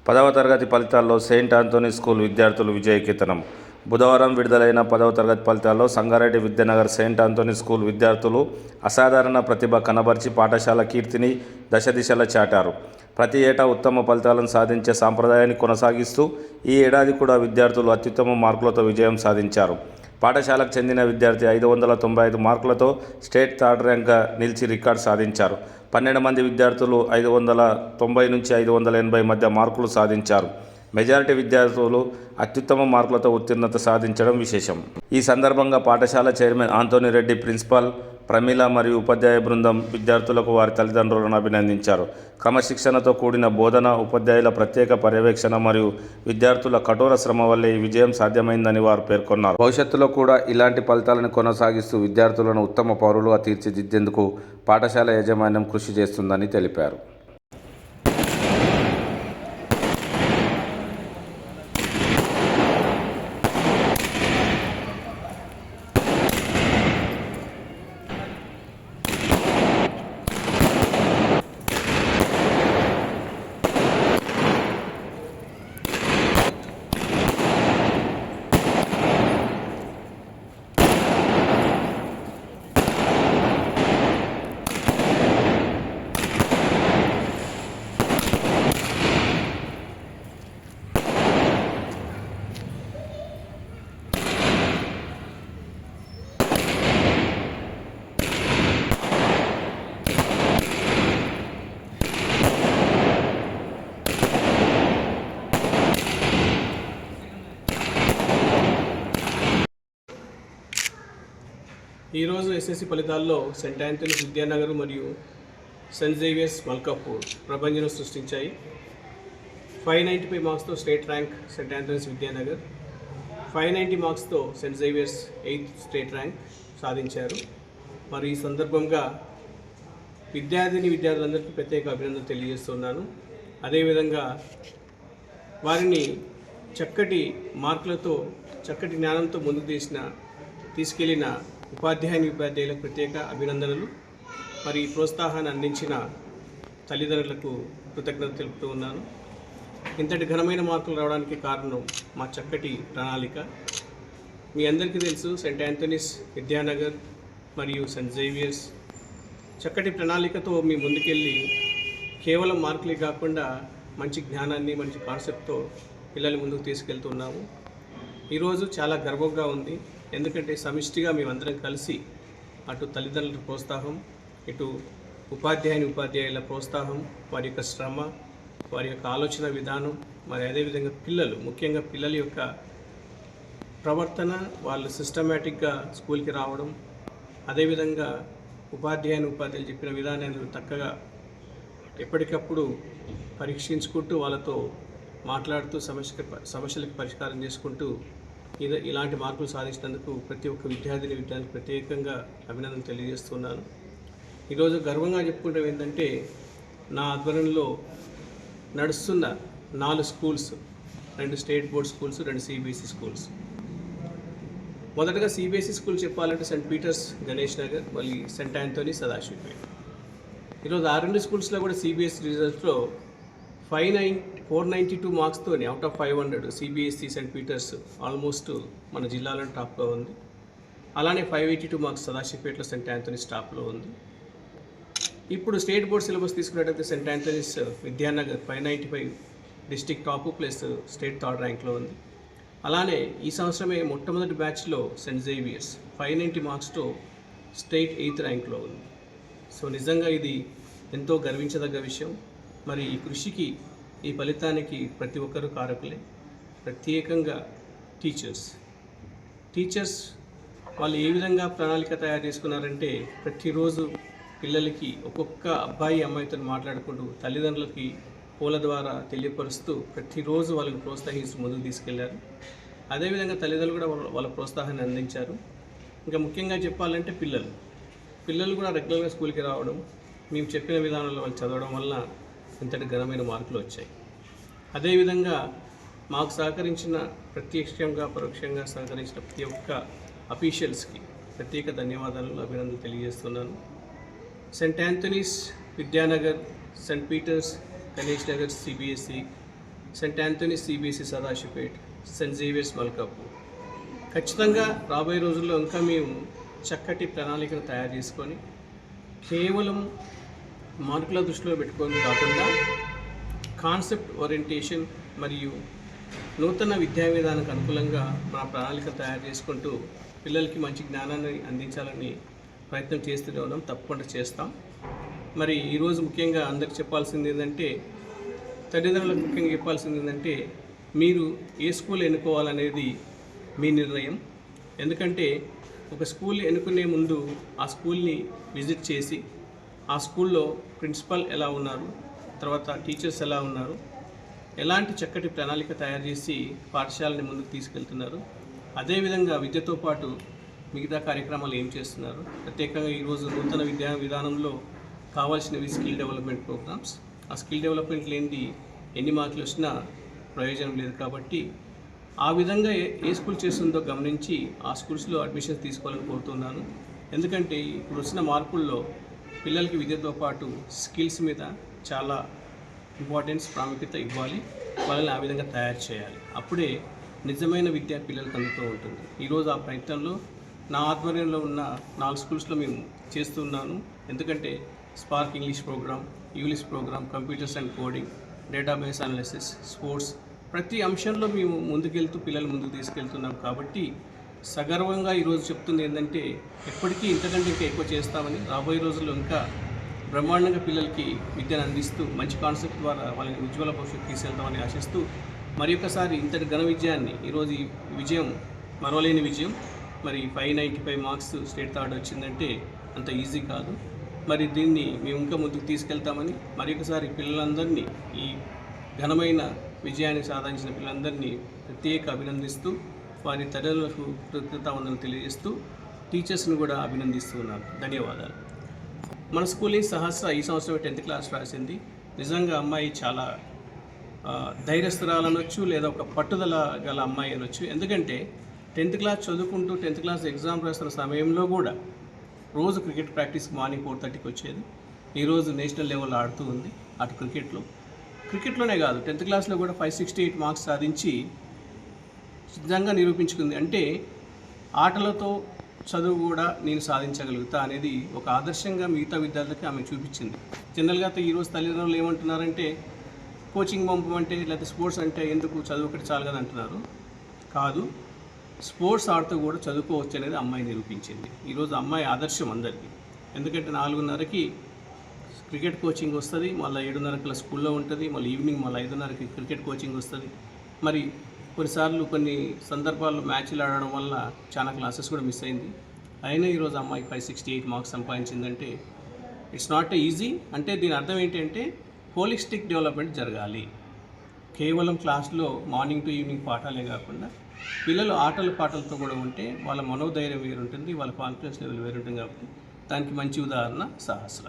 10వ తరగతి ఫలితాల్లో సెయింట్ ఆంథోనీ స్కూల్ విద్యార్థులు విజయకేతనం. బుధవారం విడుదలైన 10వ తరగతి ఫలితాల్లో Sangareddy Vidyanagar Saint Anthony school విద్యార్థులు అసాధారణ ప్రతిభ కనబర్చి పాఠశాల కీర్తిని దశదిశలా చాటారు. ప్రతి ఏటా ఉత్తమ ఫలితాలను సాధించే సాంప్రదాయాన్ని కొనసాగిస్తూ ఈ ఏడాది కూడా విద్యార్థులు అత్యుత్తమ మార్కులతో విజయం సాధించారు. పాఠశాలకు చెందిన విద్యార్థి 595 మార్కులతో స్టేట్ థర్డ్ ర్యాంక్గా నిలిచి రికార్డు సాధించారు. 12 మంది విద్యార్థులు 590 నుంచి 580 మధ్య మార్కులు సాధించారు. మెజారిటీ విద్యార్థులు అత్యుత్తమ మార్కులతో ఉత్తీర్ణత సాధించడం విశేషం. ఈ సందర్భంగా పాఠశాల chairman Anthony Reddy, principal Pramila మరియు ఉపాధ్యాయ బృందం విద్యార్థులకు వారి తల్లిదండ్రులను అభినందించారు. క్రమశిక్షణతో కూడిన బోధన, ఉపాధ్యాయుల ప్రత్యేక పర్యవేక్షణ మరియు విద్యార్థుల కఠోర శ్రమ వల్లే ఈ విజయం సాధ్యమైందని వారు పేర్కొన్నారు. భవిష్యత్తులో కూడా ఇలాంటి ఫలితాలను కొనసాగిస్తూ విద్యార్థులను ఉత్తమ పౌరులుగా తీర్చిదిద్దేందుకు పాఠశాల యాజమాన్యం కృషి చేస్తుందని తెలిపారు. ఈరోజు ఎస్ఎస్సి ఫలితాల్లో సెయింట్ ఆంథోనీస్ విద్యానగర్ మరియు సెయింట్ జేవియర్స్ మల్కాపూర్ ప్రభంజనం సృష్టించాయి. 595 మార్క్స్తో state rank saint Anthony's Vidyanagar, 590 మార్క్స్తో saint Xavier's 8th state rank సాధించారు. మరి ఈ సందర్భంగా విద్యార్థులందరికీ ప్రత్యేక అభినందనలు తెలియజేస్తున్నాను. అదేవిధంగా వారిని చక్కటి మార్కులతో, చక్కటి జ్ఞానంతో ముందుకు తీసుకెళ్లిన ఉపాధ్యాయులకు ప్రత్యేక అభినందనలు. మరి ప్రోత్సాహాన్ని అందించిన తల్లిదండ్రులకు కృతజ్ఞత తెలుపుతూ ఉన్నాను. ఇంతటి ఘనమైన మార్కులు రావడానికి కారణం మా చక్కటి ప్రణాళిక. మీ అందరికీ తెలుసు, సెయింట్ ఆంథోనీస్ విద్యానగర్ మరియు సెయింట్ జేవియర్స్ చక్కటి ప్రణాళికతో మీ ముందుకెళ్ళి కేవలం మార్కులే కాకుండా మంచి జ్ఞానాన్ని, మంచి కాన్సెప్ట్తో పిల్లల ముందుకు తీసుకెళ్తున్నాము. ఈరోజు చాలా గర్వంగా ఉంది. ఎందుకంటే సమిష్టిగా మేమందరం కలిసి అటు తల్లిదండ్రుల ప్రోత్సాహం, ఇటు ఉపాధ్యాయుల ప్రోత్సాహం, వారి యొక్క శ్రమ, వారి యొక్క ఆలోచన విధానం, మరి అదేవిధంగా ముఖ్యంగా పిల్లల యొక్క ప్రవర్తన, వాళ్ళు సిస్టమేటిక్గా స్కూల్కి రావడం, అదేవిధంగా ఉపాధ్యాయులు చెప్పిన విధానాన్ని చక్కగా ఎప్పటికప్పుడు పరీక్షించుకుంటూ వాళ్ళతో మాట్లాడుతూ సమస్యలకు పరిష్కారం చేసుకుంటూ ఇలాంటి మార్కులు సాధించినందుకు ప్రతి ఒక్క విద్యార్థికి ప్రత్యేకంగా అభినందనలు తెలియజేస్తున్నాను. ఈరోజు గర్వంగా చెప్పుకుంటాం ఏంటంటే, నా ఆధ్వర్యంలో నడుస్తున్న 4 schools, 2 state board schools, 2 CBSE schools. మొదటగా సిబిఎస్ఈ స్కూల్ చెప్పాలంటే సెయింట్ పీటర్స్ గణేష్ నగర్, మళ్ళీ సెయింట్ ఆంథోనీ సదాశివపేట. ఈరోజు ఆ 2 స్కూల్స్లో కూడా సిబిఎస్ఈ రిజల్ట్స్లో 492 మార్క్స్తో out of 500 CBSE saint Peter's almost మన జిల్లాలో టాప్లో ఉంది. అలానే 582 మార్క్స్ సదాశివపేటలో సెయింట్ ఆంథోనీస్ టాప్లో ఉంది. ఇప్పుడు స్టేట్ బోర్డ్ సిలబస్ తీసుకున్నట్టయితే saint Anthony's Vidyanagar 595 district top plus state third ర్యాంక్లో ఉంది. అలానే ఈ సంవత్సరమే మొట్టమొదటి బ్యాచ్లో సెయింట్ జేవియర్స్ 590 మార్క్స్తో స్టేట్ 8th ర్యాంక్లో ఉంది. సో నిజంగా ఇది ఎంతో గర్వించదగ్గ విషయం. మరి ఈ కృషికి, ఈ ఫలితానికి ప్రతి ఒక్కరూ కారకులే. ప్రత్యేకంగా టీచర్స్ వాళ్ళు ఏ విధంగా ప్రణాళిక తయారు చేసుకున్నారంటే, ప్రతిరోజు పిల్లలకి ఒక్కొక్క అబ్బాయి అమ్మాయితో మాట్లాడుకుంటూ తల్లిదండ్రులకి ఫోన్ల ద్వారా తెలియపరుస్తూ ప్రతిరోజు వాళ్ళని ప్రోత్సహిస్తూ ముందుకు తీసుకెళ్లారు. అదేవిధంగా తల్లిదండ్రులు కూడా వాళ్ళ ప్రోత్సాహాన్ని అందించారు. ఇంకా ముఖ్యంగా చెప్పాలంటే పిల్లలు కూడా రెగ్యులర్గా స్కూల్కి రావడం, మేము చెప్పిన విధానంలో వాళ్ళు చదవడం వల్ల ఇంతటి ఘనమైన మార్కులు వచ్చాయి. అదేవిధంగా మాకు సహకరించిన, ప్రత్యక్షంగా పరోక్షంగా సహకరించిన ప్రతి ఒక్క అఫీషియల్స్కి ప్రత్యేక ధన్యవాదాలు, అభినందనలు తెలియజేస్తున్నాను. Saint Anthony's Vidyanagar, saint Peter's Ganesh Nagar CBSE, saint Anthony CBSE Sadashivpet, saint Xavier's Malkapur. ఖచ్చితంగా రాబోయే రోజుల్లో ఇంకా మేము చక్కటి ప్రణాళికను తయారు చేసుకొని కేవలం మార్కుల దృష్టిలో పెట్టుకొని కాకుండా కాన్సెప్ట్ ఓరియంటేషన్ మరియు నూతన విద్యా విధానానికి అనుకూలంగా మన ప్రణాళిక తయారు చేసుకుంటూ పిల్లలకి మంచి జ్ఞానాన్ని అందించాలని ప్రయత్నం చేస్తూనే ఉన్నాం, తప్పకుండా చేస్తాం. మరి ఈరోజు ముఖ్యంగా అందరికి చెప్పాల్సింది ఏంటంటే, తల్లిదండ్రులకు ముఖ్యంగా చెప్పాల్సింది ఏంటంటే, మీరు ఏ స్కూల్ ఎన్నుకోవాలనేది మీ నిర్ణయం. ఎందుకంటే ఒక స్కూల్ ఎన్నుకునే ముందు ఆ స్కూల్ని విజిట్ చేసి ఆ స్కూల్లో ప్రిన్సిపల్ ఎలా ఉన్నారు, తర్వాత టీచర్స్ ఎలా ఉన్నారు, ఎలాంటి చక్కటి ప్రణాళిక తయారు చేసి పాఠశాలని ముందుకు తీసుకెళ్తున్నారు, అదేవిధంగా విద్యతో పాటు మిగతా కార్యక్రమాలు ఏం చేస్తున్నారు. ప్రత్యేకంగా ఈరోజు నూతన విద్యా విధానంలో కావాల్సినవి స్కిల్ డెవలప్మెంట్ ప్రోగ్రామ్స్. ఆ స్కిల్ డెవలప్మెంట్ లేనిది ఎన్ని మార్కులు వచ్చినా ప్రయోజనం లేదు. కాబట్టి ఆ విధంగా ఏ స్కూల్ చేస్తుందో గమనించి ఆ స్కూల్స్లో అడ్మిషన్స్ తీసుకోవాలని కోరుతున్నాను. ఎందుకంటే ఇప్పుడు వచ్చిన మార్పుల్లో పిల్లలకి విద్యతో పాటు స్కిల్స్ మీద చాలా ప్రాముఖ్యత ఇవ్వాలి, వాళ్ళని ఆ విధంగా తయారు చేయాలి. అప్పుడే నిజమైన విద్య పిల్లలకు అందుతూ ఉంటుంది. ఈరోజు ఆ ప్రయత్నంలో నా ఆధ్వర్యంలో ఉన్న 4 స్కూల్స్లో మేము చేస్తున్నాను. ఎందుకంటే స్పార్క్ ఇంగ్లీష్ ప్రోగ్రామ్, యూలిస్ program, computers and coding, database analysis, sports, ప్రతి అంశంలో మేము ముందుకెళ్తూ పిల్లలు ముందుకు తీసుకెళ్తున్నాం. కాబట్టి సగర్వంగా ఈరోజు చెప్తుంది ఏంటంటే, ఎప్పటికీ ఇంతకంటే ఇంకా ఎక్కువ చేస్తామని, రాబోయే రోజుల్లో ఇంకా బ్రహ్మాండంగా పిల్లలకి విద్యను అందిస్తూ మంచి కాన్సెప్ట్ ద్వారా వాళ్ళని ఉజ్వల భవిష్యత్తు తీసుకెళ్తామని ఆశిస్తూ, మరి ఒకసారి ఇంతటి ఘన విజయాన్ని, ఈరోజు ఈ విజయం మరవలేని విజయం. మరి 595 మార్క్స్ స్టేట్ థర్డ్ వచ్చిందంటే అంత ఈజీ కాదు. మరి దీన్ని మేము ఇంకా ముందుకు తీసుకెళ్తామని మరి ఒకసారి పిల్లలందరినీ, ఈ ఘనమైన విజయాన్ని సాధించిన పిల్లలందరినీ ప్రత్యేక అభినందిస్తూ, వారి తల్లిదండ్రులకు కృతజ్ఞతావందనలు తెలియజేస్తూ, టీచర్స్ని కూడా అభినందిస్తూ ఉన్నాను. ధన్యవాదాలు. మన స్కూల్ సహస్ర ఈ సంవత్సరం 10th క్లాస్ రాసింది. నిజంగా అమ్మాయి చాలా ధైర్యస్తురాలనొచ్చు, లేదా ఒక పట్టుదల గల అమ్మాయి అనొచ్చు. ఎందుకంటే 10th క్లాస్ చదువుకుంటూ 10th క్లాస్ ఎగ్జామ్ రాస్తున్న సమయంలో కూడా రోజు క్రికెట్ ప్రాక్టీస్కి మార్నింగ్ 4:30కి వచ్చేది. ఈరోజు నేషనల్ లెవెల్లో ఆడుతూ ఉంది. అటు క్రికెట్లోనే కాదు, 10th క్లాస్లో కూడా 568 మార్క్స్ సాధించి నిజంగా నిరూపించుకుంది. అంటే ఆటలతో చదువు కూడా నేను సాధించగలుగుతా అనేది ఒక ఆదర్శంగా మిగతా విద్యార్థులకి ఆమె చూపించింది. జనరల్గా ఈరోజు తల్లిదండ్రులు ఏమంటున్నారంటే, కోచింగ్ పంపమంటే లేకపోతే స్పోర్ట్స్ అంటే ఎందుకు, చదువు ఒకటి చాలు కదా అంటున్నారు. కాదు, స్పోర్ట్స్ ఆడుతూ కూడా చదువుకోవచ్చు అనేది అమ్మాయి నిరూపించింది. ఈరోజు అమ్మాయి ఆదర్శం అందరికీ. ఎందుకంటే 4:30కి క్రికెట్ కోచింగ్ వస్తుంది, మళ్ళీ 7:30 స్కూల్లో ఉంటుంది, మళ్ళీ ఈవినింగ్ మళ్ళీ 5:30కి క్రికెట్ కోచింగ్ వస్తుంది. మరి కొన్నిసార్లు కొన్ని సందర్భాల్లో మ్యాచ్లు ఆడడం వల్ల చాలా క్లాసెస్ కూడా మిస్ అయింది. అయినా ఈరోజు అమ్మాయి 568 మార్క్స్ సంపాదించిందంటే ఇట్స్ నాట్ ఈజీ. అంటే దీని అర్థం ఏంటంటే హోలిస్టిక్ డెవలప్మెంట్ జరగాలి. కేవలం క్లాస్లో మార్నింగ్ టు ఈవినింగ్ పాఠాలే కాకుండా పిల్లలు ఆటల పాటలతో కూడా ఉంటే వాళ్ళ మనోధైర్యం వేరుంటుంది, వాళ్ళ కాన్ఫిడెన్స్ లెవెల్ వేరుంటుంది. కాబట్టి దానికి మంచి ఉదాహరణ సహస్ర.